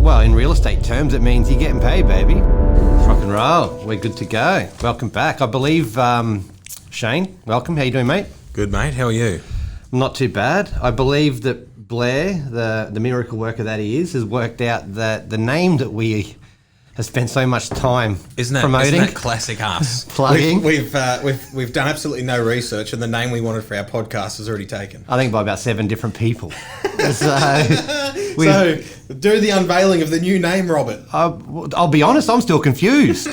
Well, in real estate terms, it means you're getting paid, baby. Rock and roll. We're good to go. Welcome back. I believe, Shane, welcome. How you doing, mate? Good, mate. How are you? Not too bad. I believe that Blair, the miracle worker that he is, has worked out that the name that we have spent so much time promoting. Isn't that classic us? Plugging. We've done absolutely no research, and the name we wanted for our podcast was already taken. I think by about 7 different people. So do the unveiling of the new name, Robert. I'll be honest, I'm still confused.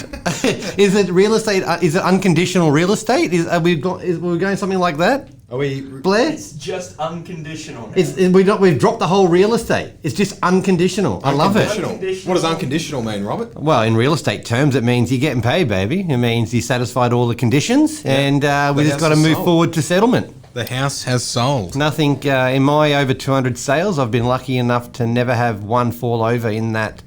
Is it real estate? Is it unconditional real estate? Are we going something like that? Are we, Blair? It's just unconditional now. We've dropped the whole real estate. It's just unconditional. I love it. What does unconditional mean, Robert? Well, in real estate terms, it means you're getting paid, baby. It means you satisfied all the conditions, and we just got to move forward to settlement. The house has sold. Nothing, in my over 200 sales, I've been lucky enough to never have one fall over in that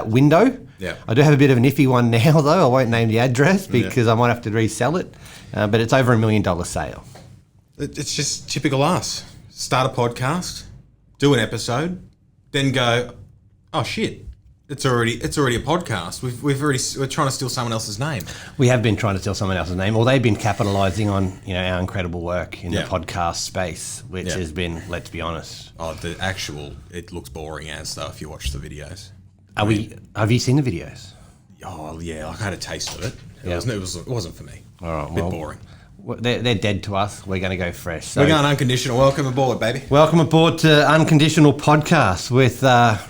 window. Yeah. I do have a bit of an iffy one now, though. I won't name the address because I might have to resell it. But it's over $1 million sale. It's just typical us. Start a podcast, do an episode, then go, oh shit, it's already a podcast. We're trying to steal someone else's name. We have been trying to steal someone else's name, or they've been capitalising on our incredible work in the podcast space, which has been, let's be honest. Oh, it looks boring as though if you watch the videos. Have you seen the videos? Oh yeah, I had a taste of it. It wasn't for me. All right, a bit boring. They're dead to us. We're going to go fresh. So we're going unconditional. Welcome aboard, baby. Welcome aboard to Unconditional Podcast with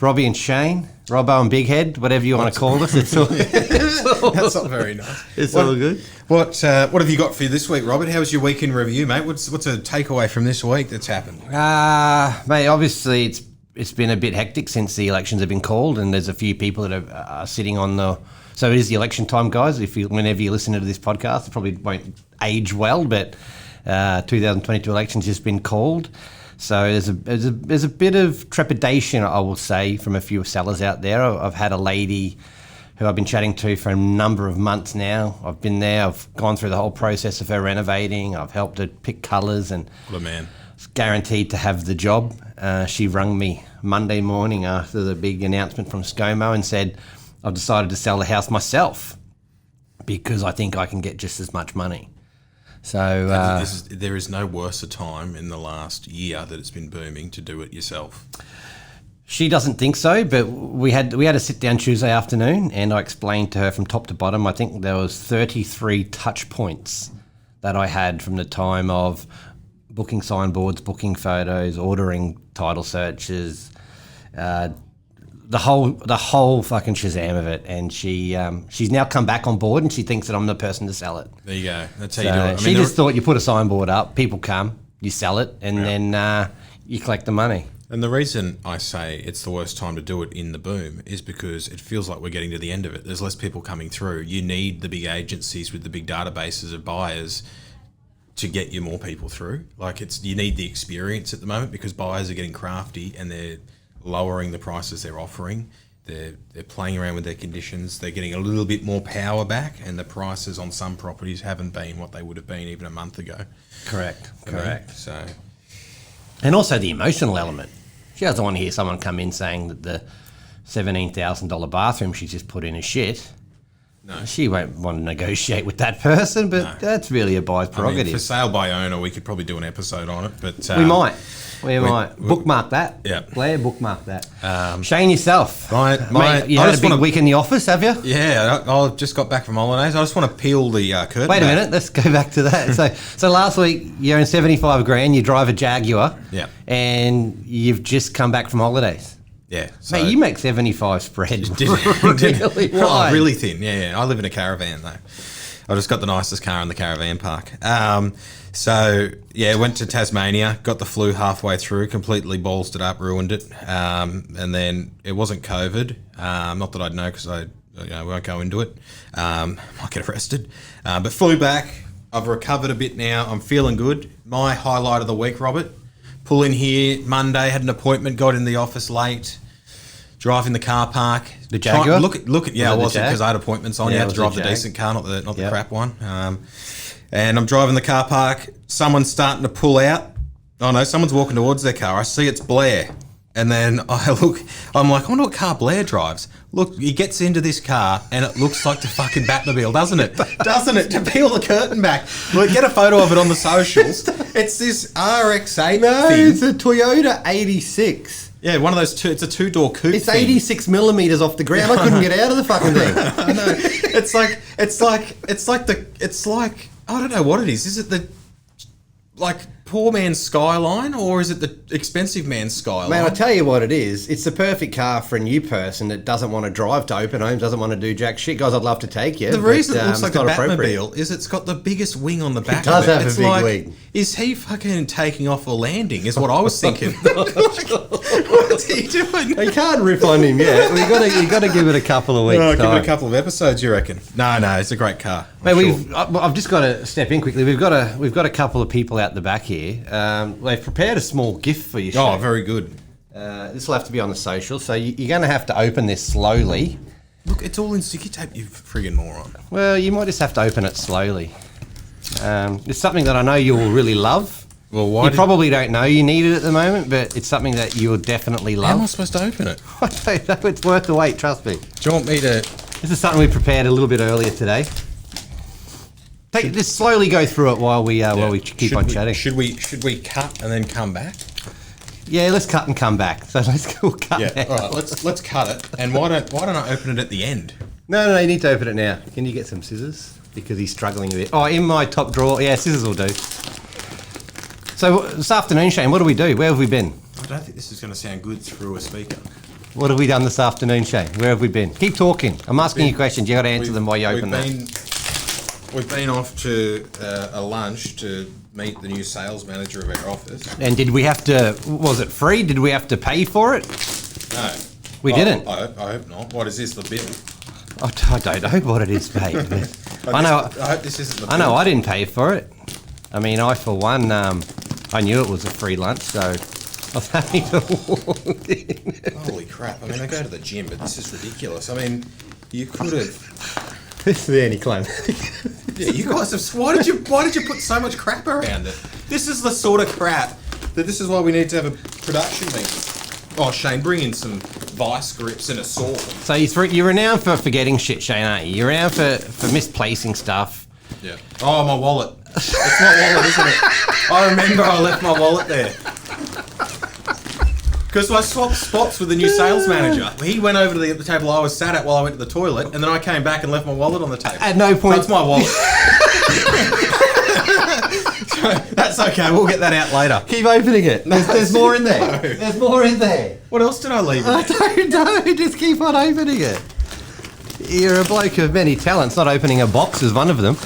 Robbie and Shane, Robbo and Big Head, whatever you want to call us. It's all, That's not very nice. It's all good. What have you got for you this week, Robert? How was your week in review, mate? What's a takeaway from this week that's happened? Mate, obviously it's been a bit hectic since the elections have been called, and there's a few people that are sitting on the. So it is the election time, guys. Whenever you listen to this podcast, it probably won't age well, but 2022 election's just been called. So there's a bit of trepidation, I will say, from a few sellers out there. I've had a lady who I've been chatting to for a number of months now. I've been there. I've gone through the whole process of her renovating. I've helped her pick colours, and what a man. It's guaranteed to have the job. She rung me Monday morning after the big announcement from ScoMo and said, I've decided to sell the house myself because I think I can get just as much money. So there is no worse a time in the last year that it's been booming to do it yourself. She doesn't think so, but we had a sit down Tuesday afternoon, and I explained to her from top to bottom. I think there was 33 touch points that I had from the time of booking signboards, booking photos, ordering title searches, the whole fucking Shazam of it, and she's now come back on board, and she thinks that I'm the person to sell it. There you go. That's how you do it. She just thought you put a signboard up, people come, you sell it, and then you collect the money. And the reason I say it's the worst time to do it in the boom is because it feels like we're getting to the end of it. There's less people coming through. You need the big agencies with the big databases of buyers to get you more people through. You need the experience at the moment because buyers are getting crafty and they're lowering the prices they're offering. They're playing around with their conditions. They're getting a little bit more power back, and the prices on some properties haven't been what they would have been even a month ago. Correct. So, and also the emotional element. She doesn't want to hear someone come in saying that the $17,000 bathroom she's just put in is shit. No. She won't want to negotiate with that person, but that's really a buyer's prerogative. I mean, for sale by owner, we could probably do an episode on it, but we might. We might bookmark that. Yeah, Blair, bookmark that. Shane, yourself, mate, you had a big week in the office, have you? Yeah, I just got back from holidays. I just want to peel the curtain. Wait a minute, let's go back to that. So last week you're in 75 grand. You drive a Jaguar. Yeah, and you've just come back from holidays. Yeah, so mate, you make 75 spread. Really wide. Oh, really thin. Yeah. I live in a caravan though. I just got the nicest car in the caravan park. So went to Tasmania, got the flu halfway through, completely ballsed it up, ruined it, and then it wasn't COVID. Not that I'd know because I won't go into it. Might get arrested, but flew back. I've recovered a bit now. I'm feeling good. My highlight of the week, Robert. Pull in here Monday, had an appointment, got in the office late, drive in the car park. The Jaguar? Look at I wasn't because I had appointments on. You had to drive the decent car, not the crap one. And I'm driving the car park. Someone's starting to pull out. Oh no, someone's walking towards their car. I see it's Blair. And then I'm like, I wonder what car Blair drives. Look, he gets into this car and it looks like the fucking Batmobile, doesn't it? Doesn't it? To peel the curtain back. Well, get a photo of it on the socials. It's this RX-8 thing. It's a Toyota 86. Yeah, one of those two. It's a two-door coupe. It's 86 millimeters off the ground. I couldn't get out of the fucking thing. I know. It's like I don't know what it is. Is it the poor man's Skyline or is it the expensive man's Skyline? Man, I tell you what it is. It's the perfect car for a new person that doesn't want to drive to open homes, doesn't want to do jack shit. Guys, I'd love to take you. The reason it looks like a it's not appropriate. Batmobile is it's got the biggest wing on the back. It does of it. have It's a big like, wing. Is he fucking taking off or landing? Is what I was thinking. What's he doing? You can't rip on him yet. You got to give it a couple of weeks. Give it a couple of episodes, you reckon? No, it's a great car. Mate, I've just got to step in quickly. We've got a couple of people out the back here. They've prepared a small gift for you. Oh, Shane. very good. This will have to be on the social, so you're going to have to open this slowly. Look, it's all in sticky tape, you friggin' moron. Well, you might just have to open it slowly. It's something that I know you will really love. Well, why? You probably don't know you need it at the moment, but it's something that you'll definitely How am I love. supposed to open it? I don't know. It's worth the wait. Trust me. Do you want me to? This is something we prepared a little bit earlier today. Just slowly go through it while we keep on chatting. Should we cut and then come back? Yeah, let's cut and come back. So let's go cut. Yeah. Now. All right. Let's cut it. And why don't I open it at the end? No, you need to open it now. Can you get some scissors? Because he's struggling a bit. Oh, in my top drawer. Yeah, scissors will do. So this afternoon, Shane, what do we do? Where have we been? I don't think this is going to sound good through a speaker. What have we done this afternoon, Shane? Where have we been? Keep talking. I'm asking you questions. You got to answer them while you open that. We've been off to a lunch to meet the new sales manager of our office. And did we have to? Was it free? Did we have to pay for it? No. We didn't. I hope not. What is this, the bill? I don't know what it is, mate. I know. I hope this isn't the bill. I know. I didn't pay for it. I mean, I for one, I knew it was a free lunch, so I was happy to walk in. Holy crap. I mean, I go to the gym, but this is ridiculous. I mean, you could have... This is the anticlimax. Yeah, you guys have... Why did you put so much crap around it? This is the sort of crap that this is why we need to have a production meeting. Oh, Shane, bring in some vice grips and a saw. So you're renowned for forgetting shit, Shane, aren't you? You're renowned for misplacing stuff. Yeah. Oh, my wallet. It's my wallet, isn't it? I remember I left my wallet there. Because I swapped spots with the new sales manager. He went over to the table I was sat at while I went to the toilet, and then I came back and left my wallet on the table. At no point... That's my wallet. That's okay, we'll get that out later. Keep opening it. There's more in there. No. There's more in there. What else did I leave in I there? don't know. Just keep on opening it. You're a bloke of many talents. Not opening a box is one of them.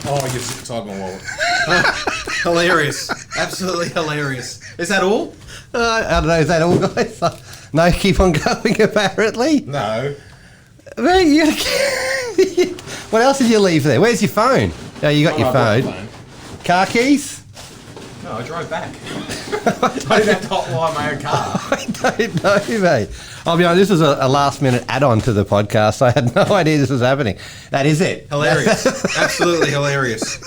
Oh, you've zip-tied my wallet. Hilarious. Absolutely hilarious. Is that all? I don't know. Is that all, guys? No, keep on going, apparently. No. Man, what else did you leave there? Where's your phone? Oh, you got your I phone. brought the Car keys? No, I drove back. I didn't have to hotwire my own car. I don't know, mate. I'll be honest, this was a last-minute add-on to the podcast. I had no idea this was happening. That is it. Hilarious. Absolutely hilarious.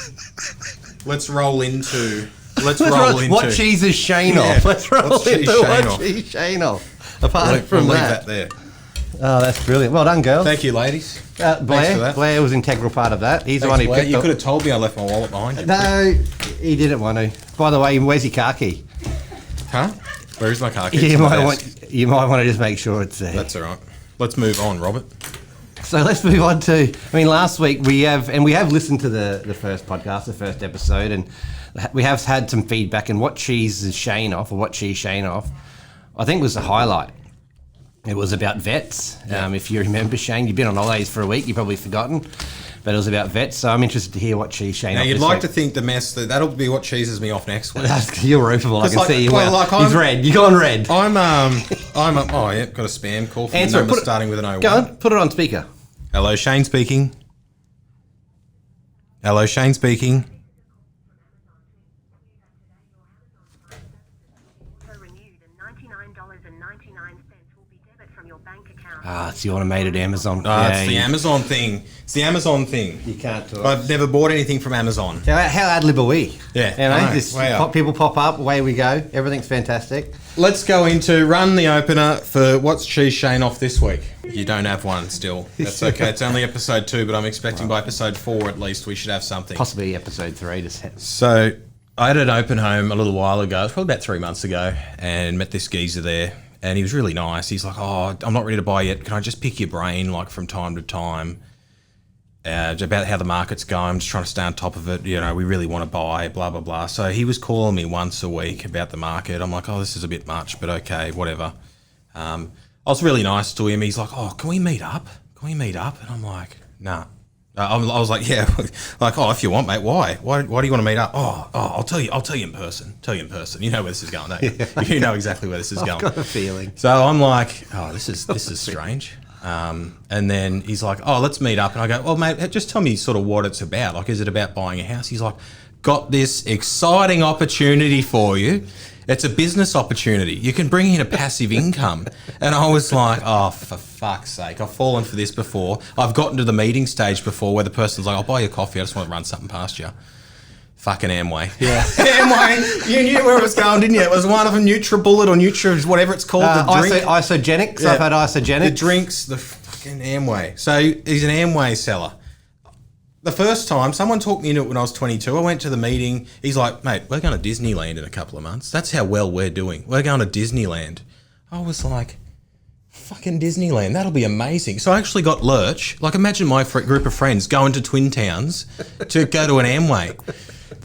Let's roll into... What cheese is Shane off? Let's roll What's cheese into Shane what off? cheese Shane off. Apart We'll from leave that. that there. Oh, that's brilliant. Well done, girls. Thank you, ladies. Blair, Thanks for that. Blair was an integral part of that. He's the one who picked You up. could have told me I left my wallet behind you. No, he didn't want to. By the way, where's your car key? Huh? Where is my car key? You It's on might my want. desk. You might want to just make sure it's there. That's all right. Let's move on, Robert. So let's move on to. I mean, last week we have listened to the first podcast, the first episode, and we have had some feedback. And what cheese is Shane off, or what cheese Shane off, I think was the highlight. It was about vets. Yeah. If you remember, Shane, you've been on holidays for a week. You've probably forgotten, but it was about vets. So I'm interested to hear what cheese Shane. Now off you'd this like week. to think the mess that'll be what cheeses me off next week. You're roofable. I can see you well. like, He's red. You're gone red. Oh yeah, got a spam call from Answer it. a number Put it- starting with an 01. Go on. Put it on speaker. Hello, Shane speaking. Hello, Shane speaking. Renewed and $99.99 will be It's the automated Amazon. It's the Amazon thing. It's the Amazon thing. You can't do it. I've never bought anything from Amazon. How ad lib are we? Yeah, You know, I know. just Way up. people pop up, away we go. Everything's fantastic. Let's go into run the opener for what's Cheese Shane off this week. You don't have one still. That's okay. It's only episode 2, but I'm expecting by episode 4 at least we should have something. Possibly episode 3 to set. So I had an open home a little while ago. It was probably about 3 months ago, and met this geezer there. And he was really nice. He's like, "Oh, I'm not ready to buy yet. Can I just pick your brain, like, from time to time, about how the market's going? I'm just trying to stay on top of it. You know, we really want to buy, blah, blah, blah." So he was calling me once a week about the market. I'm like, "Oh, this is a bit much, but okay, whatever." I was really nice to him. He's like, "Oh, can we meet up? Can we meet up?" And I'm like, "Nah." I was like, "Yeah." Like, "Oh, if you want, mate. Why? Why do you want to meet up?" Oh, I'll tell you in person. Tell you in person. You know where this is going, don't you? You know exactly where this is going. I've got a feeling. So I'm like, "Oh, this is strange." And then he's like, "Oh, let's meet up." And I go, "Well, mate, just tell me sort of what it's about. Like, is it about buying a house?" He's like, "Got this exciting opportunity for you. It's a business opportunity. You can bring in a passive income." And I was like, "Oh, for fuck's sake. I've fallen for this before. I've gotten to the meeting stage before where the person's like, I'll buy you a coffee. I just want to run something past you." Fucking Amway. Yeah. Amway. You knew where it was going, didn't you? It was one of them, NutriBullet or Nutri, whatever it's called. The drink. Isogenics. Yeah. I've had Isogenics. The drinks, the fucking Amway. So he's an Amway seller. The first time, someone talked me into it when I was 22. I went to the meeting. He's like, "Mate, we're going to Disneyland in a couple of months. That's how well we're doing. We're going to Disneyland." I was like, fucking Disneyland. That'll be amazing. So I actually got Lurch. Like, imagine my group of friends going to Twin Towns to go to an Amway.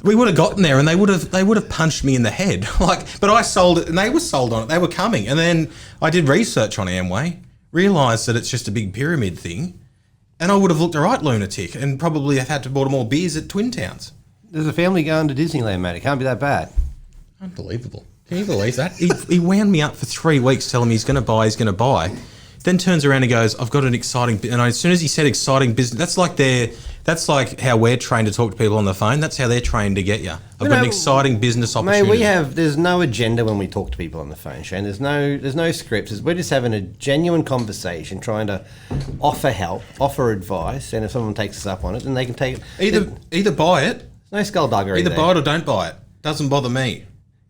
We would have gotten there and they would have punched me in the head. Like, but I sold it and they were sold on it. They were coming. And then I did research on Amway, realised that it's just a big pyramid thing. And I would have looked a right lunatic and probably have had to bought more beers at Twin Towns. There's a family going to Disneyland, mate. It can't be that bad. Unbelievable. Can you believe that? He wound me up for 3 weeks telling me he's going to buy. Then turns around and goes, "I've got an exciting..." And as soon as he said exciting business, that's like how we're trained to talk to people on the phone. That's how they're trained to get you. I've got an exciting business opportunity. Mate, there's no agenda when we talk to people on the phone, Shane. There's no scripts. We're just having a genuine conversation, trying to offer help, offer advice, and if someone takes us up on it, then they can take it. Either buy it. No skullduggery. Either buy it or don't buy it. Doesn't bother me.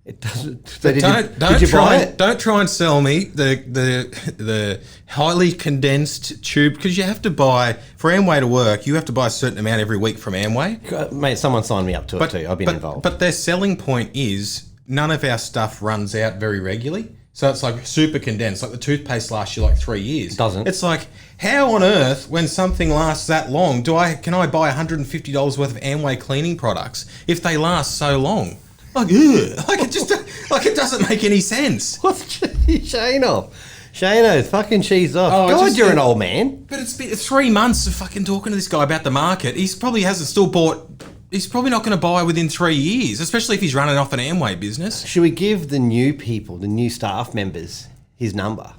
It doesn't. But did you buy it? Don't try and sell me the highly condensed tube, because you have to buy for Amway to work. You have to buy a certain amount every week from Amway. Mate, someone signed me up to it too. I've been involved. But their selling point is none of our stuff runs out very regularly. So it's like super condensed. Like the toothpaste lasts you like 3 years. It doesn't. It's like, how on earth, when something lasts that long, can I buy $150 worth of Amway cleaning products if they last so long? Like, ugh. Like it doesn't make any sense. What's Shano? Shano's fucking cheese off. Oh, God, you're an old man. But it's been 3 months of fucking talking to this guy about the market. He's probably not going to buy within 3 years, especially if he's running off an Amway business. Should we give the new people, the new staff members, his number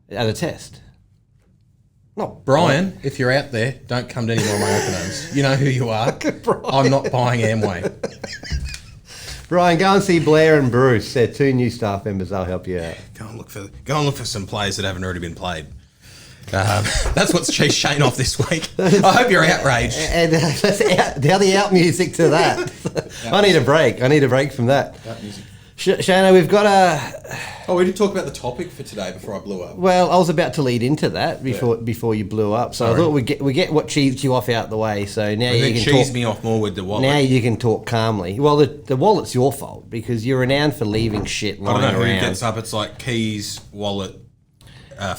as a test? Not Brian, if you're out there, don't come to any more of my open homes. You know who you are. I'm not buying Amway. Brian, go and see Blair and Bruce. They're 2 new staff members. They'll help you out. Go and look for some plays that haven't already been played. That's what's Cheese Shane off this week. I hope you're outraged. And that's the out music to that. I need a break from that. Shano, we've got we did talk about the topic for today before I blew up. Well, I was about to lead into that before you blew up. So I thought we get what cheesed you off out the way. So now you can cheese me off more with the wallet. Now you can talk calmly. Well, the wallet's your fault because you're renowned for leaving shit lying around. I don't know who gets up. It's like keys, wallet,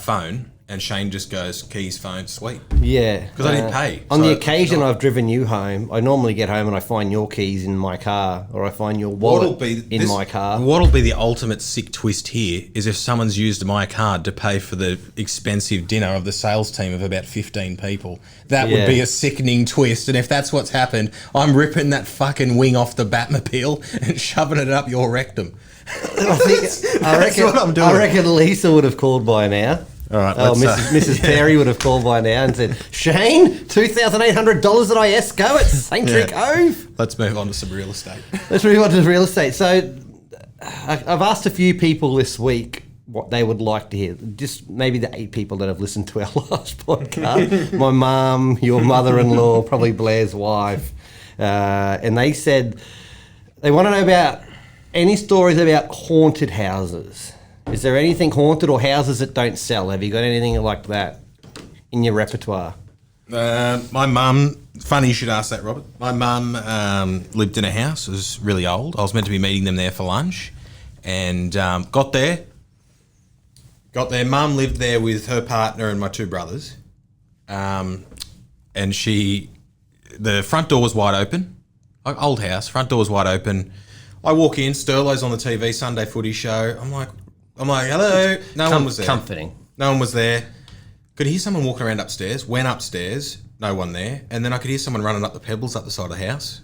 phone. And Shane just goes, keys, phone, sweet. Yeah. Because I didn't pay. On the occasion I've driven you home, I normally get home and I find your keys in my car or I find your wallet in my car. What'll be the ultimate sick twist here is if someone's used my card to pay for the expensive dinner of the sales team of about 15 people. That would be a sickening twist. And if that's what's happened, I'm ripping that fucking wing off the Batmobile and shoving it up your rectum. I reckon what I'm doing. I reckon Lisa would have called by now. All right, Mrs. Perry would have called by now and said, Shane, $2,800 at ISCO at Saintry Cove. Let's move on to some real estate. Let's move on to real estate. So I've asked a few people this week what they would like to hear. Just maybe the 8 people that have listened to our last podcast. My mum, your mother-in-law, probably Blair's wife. And they said they want to know about any stories about haunted houses. Is there anything haunted or houses that don't sell? Have you got anything like that in your repertoire? My mum, funny you should ask that, Robert. My mum lived in a house. It was really old. I was meant to be meeting them there for lunch, and got there. Mum lived there with her partner and my 2 brothers, and the front door was wide open. Old house, front door was wide open. I walk in, Sterlo's on the TV, Sunday footy show. I'm like, hello. No one was there. Comforting. No one was there. Could hear someone walking around upstairs. Went upstairs, no one there. And then I could hear someone running up the pebbles up the side of the house.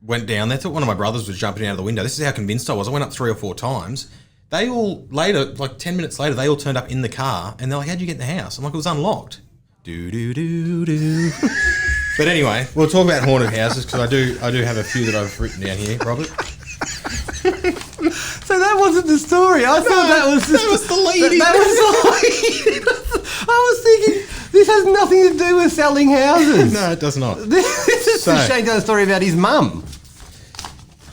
Went down there, thought one of my brothers was jumping out of the window. This is how convinced I was. I went up 3 or 4 times. They all, later, like 10 minutes later, they all turned up in the car and they're like, how'd you get in the house? I'm like, it was unlocked. Do. But anyway, we'll talk about haunted houses because I do have a few that I've written down here, Robert. So that wasn't the story. I thought that was the lead. That was the lead. I was thinking this has nothing to do with selling houses. No, it does not. This is a shame to tell a story about his mum.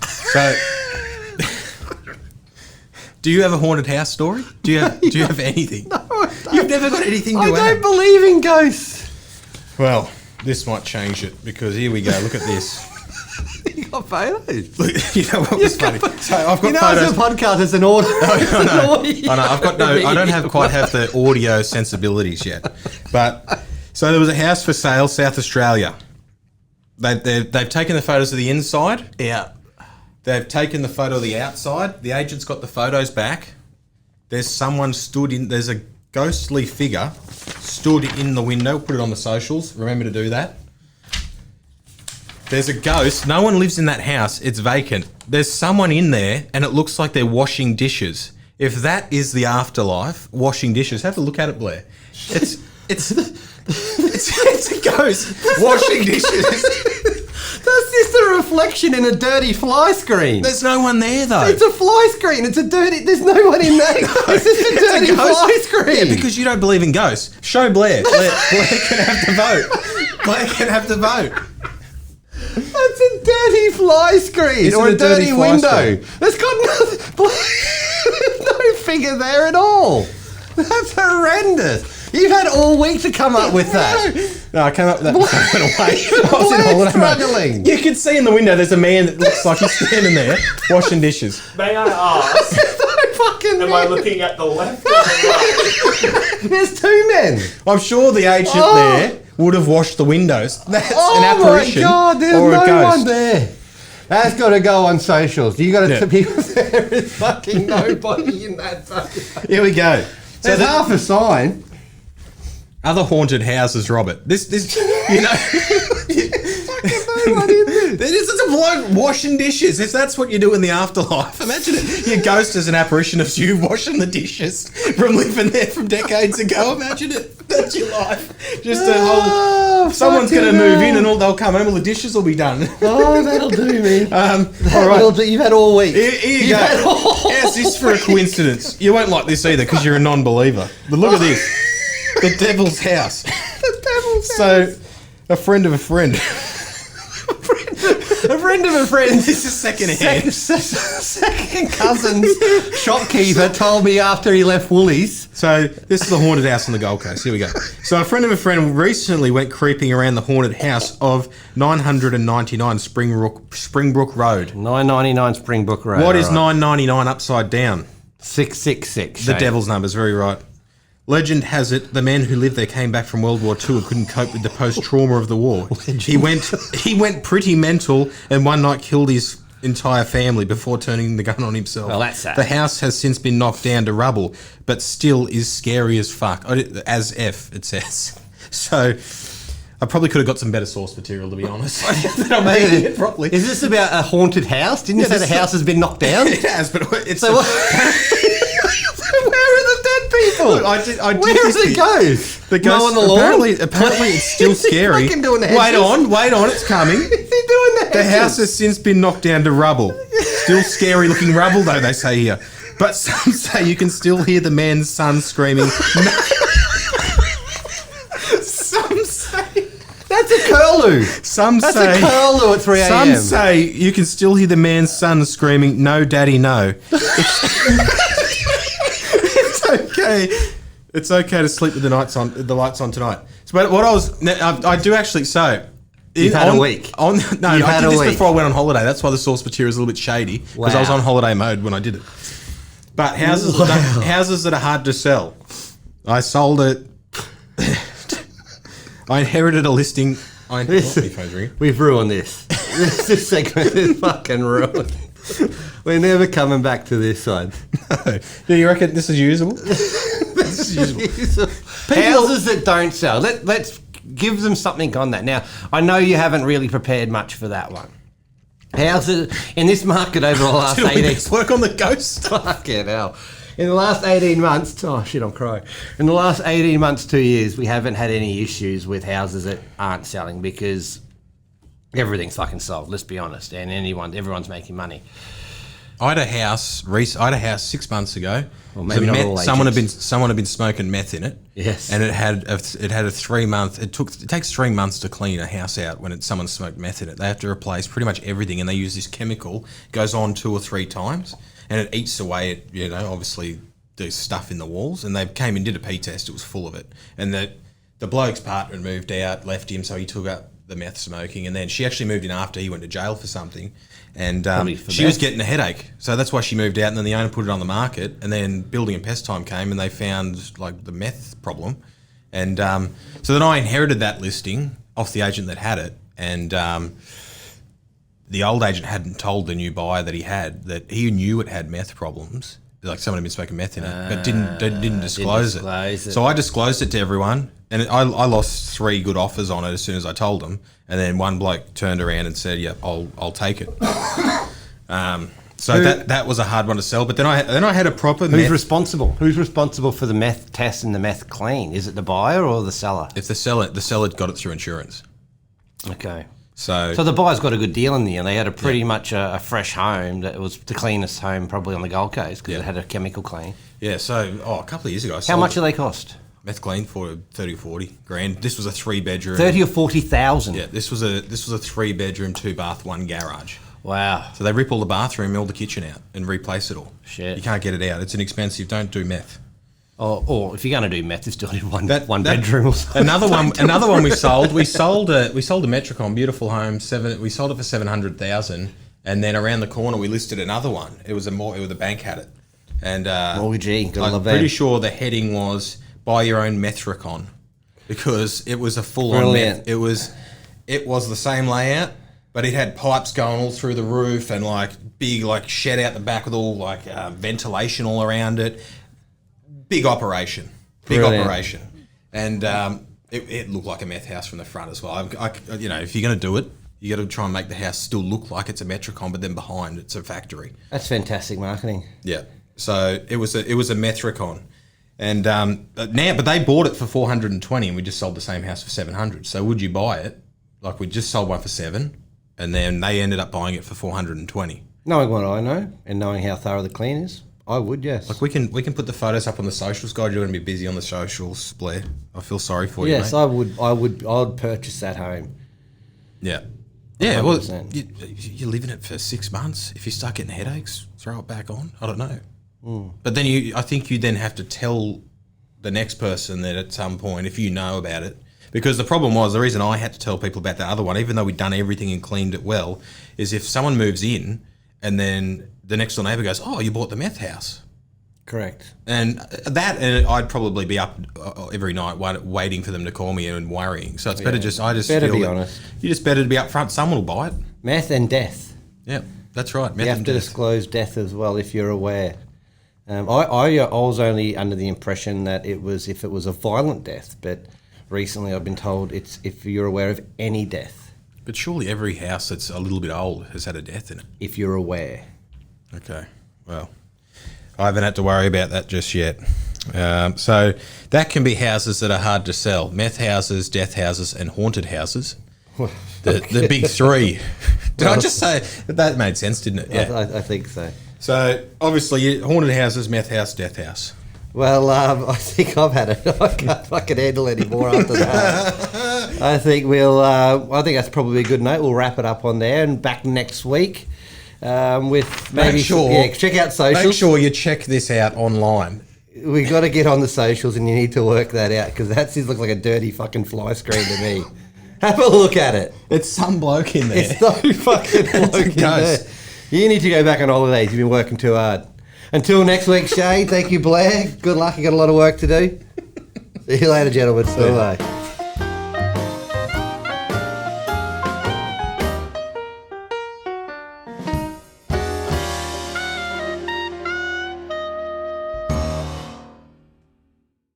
So, do you have a haunted house story? Do you have anything? No, I don't. You've never got anything to I add. don't believe in ghosts. Well, this might change it because here we go. Look at this. You got photos. Look, you know what was funny? So I've got photos. photos. It's a podcast. It's an audio. I know. I've got no. I don't quite have the audio sensibilities yet. But so there was a house for sale, South Australia. They've taken the photos of the inside. Yeah. They've taken the photo of the outside. The agent's got the photos back. There's someone stood in. There's a ghostly figure stood in the window. Put it on the socials. Remember to do that. There's a ghost. No one lives in that house. It's vacant. There's someone in there, and it looks like they're washing dishes. If that is the afterlife, washing dishes, have a look at it, Blair. It's a ghost washing dishes. That's just a reflection in a dirty fly screen. There's no one there though. It's a fly screen. It's a dirty. There's no one in there. It's just a dirty fly screen. Yeah, because you don't believe in ghosts. Show Blair. Blair can have to vote. Blair can have to vote. That's a dirty fly screen or a dirty window. There's got no figure there at all. That's horrendous. You've had all week to come up with that. No, I came up with that before I went away. I was in holiday struggling. mode. You can see in the window there's a man that looks like he's standing there washing dishes. May I ask, am I looking at the left or the right? There's 2 men. I'm sure the agent there would have washed the windows. That's an apparition my God, there's or a no ghost. one there. That's got to go on socials. You got to people. There is fucking nobody in that. Here we go. There's half a sign. Other haunted houses, Robert. This, you know. There's a bloke washing dishes. If that's what you do in the afterlife, imagine it. Your ghost is an apparition of you washing the dishes from living there from decades ago. Imagine it. That's your life. Just a whole. Someone's going to move in and they'll come home. All the dishes will be done. Oh, that'll do me. All right. You've had all week. Here you go. How's this for a coincidence? You won't like this either because you're a non-believer. But look at this. The Devil's House. The Devil's House. So, a friend of a friend. A friend of a friend. This is second-hand. Second cousin's shopkeeper told me after he left Woolies. So, this is the haunted house on the Gold Coast. Here we go. So, a friend of a friend recently went creeping around the haunted house of 999 Springbrook Road. 999 Springbrook Road. What is 999 upside down? 666. The devil's numbers, very right. Legend has it the men who lived there came back from World War II and couldn't cope with the post-trauma of the war. He went pretty mental and one night killed his entire family before turning the gun on himself. Well, that's sad. The house has since been knocked down to rubble, but still is scary as fuck. As F, it says. So, I probably could have got some better source material, to be honest. I'm reading it properly. Is this about a haunted house? Didn't you say the house has been knocked down? It has, but it's... So what? Where are the dead people? Look, I did Where are the ghosts? The ghost, Mowing the lawn? apparently it's still scary. fucking doing the wait on, it's coming. Is he doing the The hedges? house has since been knocked down to rubble. Still scary looking rubble though, they say here. But some say you can still hear the man's son screaming. Some say. That's a curlew. That's a curlew at 3 a.m. Some say you can still hear the man's son screaming, "No, daddy, no." It's okay. It's okay to sleep with the lights on tonight. But what I do actually so. You've had a week. I did this before I went on holiday. That's why the source material is a little bit shady because I was on holiday mode when I did it. But houses that are hard to sell. I sold it. I inherited a listing. We've ruined this. This segment is fucking ruined. We're never coming back to this one. No. Do you reckon this is usable? This is usable. Houses that don't sell. Let's give them something on that. Now, I know you haven't really prepared much for that one. Houses in this market over the last 18 months. Work on the ghost. Fucking hell. In the last 18 months, oh shit, I'm crying. In the last 18 months, 2 years, we haven't had any issues with houses that aren't selling because everything's fucking sold, let's be honest. And everyone's making money. I had a house 6 months ago. Well, maybe not all someone had been smoking meth in it. Yes. And it had a 3 month. It takes 3 months to clean a house out when someone smoked meth in it. They have to replace pretty much everything, and they use this chemical. It goes on 2 or 3 times, and it eats away at obviously the stuff in the walls. And they came and did a pee test. It was full of it. And the bloke's partner moved out, left him, so he took up the meth smoking, and then she actually moved in after he went to jail for something. And she was getting a headache, so that's why she moved out. And then the owner put it on the market, and then building and pest time came, and they found like the meth problem. And so then I inherited that listing off the agent that had it, and the old agent hadn't told the new buyer that he knew it had meth problems, like someone had been smoking meth in it, but didn't disclose it. So I disclosed it to everyone, and I lost 3 good offers on it as soon as I told them. And then one bloke turned around and said, "Yep, I'll take it." So that was a hard one to sell. But then I had a proper. Who's responsible? Who's responsible for the meth test and the meth clean? Is it the buyer or the seller? If the seller got it through insurance. Okay. So the buyer's got a good deal in the end. They had a pretty much a fresh home that was the cleanest home probably on the Gold Coast because it had a chemical clean. Yeah. So a couple of years ago, how much do they cost? Meth clean for 30 or 40 grand. This was a 3-bedroom. 30 or 40,000. Yeah, this was a 3-bedroom, 2-bath, 1 garage. Wow. So they rip all the bathroom, all the kitchen out, and replace it all. Shit. You can't get it out. It's inexpensive. Don't do meth. Or if you're going to do meth, just do it in one bedroom or something. Another one we sold. We sold a Metricon, beautiful home. We sold it for 700,000, and then around the corner we listed another one. The bank had it, and mortgagee. I'm pretty sure the heading was "Buy your own Metricon," because it was a full-on meth. It was the same layout, but it had pipes going all through the roof and like big like shed out the back with all like ventilation all around it. Big operation, and it looked like a meth house from the front as well. If you're going to do it, you got to try and make the house still look like it's a Metricon, but then behind it's a factory. That's fantastic marketing. Yeah, so it was a Metricon, and but they bought it for 420, and we just sold the same house for 700. So would you buy it? Like we just sold one for 7, and then they ended up buying it for 420. Knowing what I know and knowing how thorough the clean is. I would, yes. Like we can put the photos up on the socials, guys. You're going to be busy on the socials, Blair. I feel sorry for you. Yes, mate. I would purchase that home. Yeah, yeah. 100%. Well, you live in it for 6 months. If you start getting headaches, throw it back on. I don't know. But then I think you then have to tell the next person that at some point, if you know about it, because the problem was the reason I had to tell people about the other one, even though we'd done everything and cleaned it well, is if someone moves in and then the next door neighbour goes, "Oh, you bought the meth house." Correct. And I'd probably be up every night waiting for them to call me and worrying. So it's better better be honest. You just better to be up front. Someone will buy it. Meth and death. Yeah, that's right. You have to disclose death as well if you're aware. I was only under the impression that if it was a violent death, but recently I've been told it's if you're aware of any death. But surely every house that's a little bit old has had a death in it. If you're aware. Okay, well, I haven't had to worry about that just yet. So that can be houses that are hard to sell. Meth houses, death houses, and haunted houses. The big 3. Did I just say that made sense, didn't it? Yeah. I think so. So, obviously, haunted houses, meth house, death house. Well, I think I've had it. I can't fucking handle any more after that. I think I think that's probably a good note. We'll wrap it up on there and back next week with maybe... check out socials. Make sure you check this out online. We got to get on the socials and you need to work that out because that just looks like a dirty fucking fly screen to me. Have a look at it. It's some bloke in there. It's no fucking bloke in there. You need to go back on holidays. You've been working too hard. Until next week, Shay. Thank you, Blair. Good luck. You got a lot of work to do. See you later, gentlemen. Bye-bye.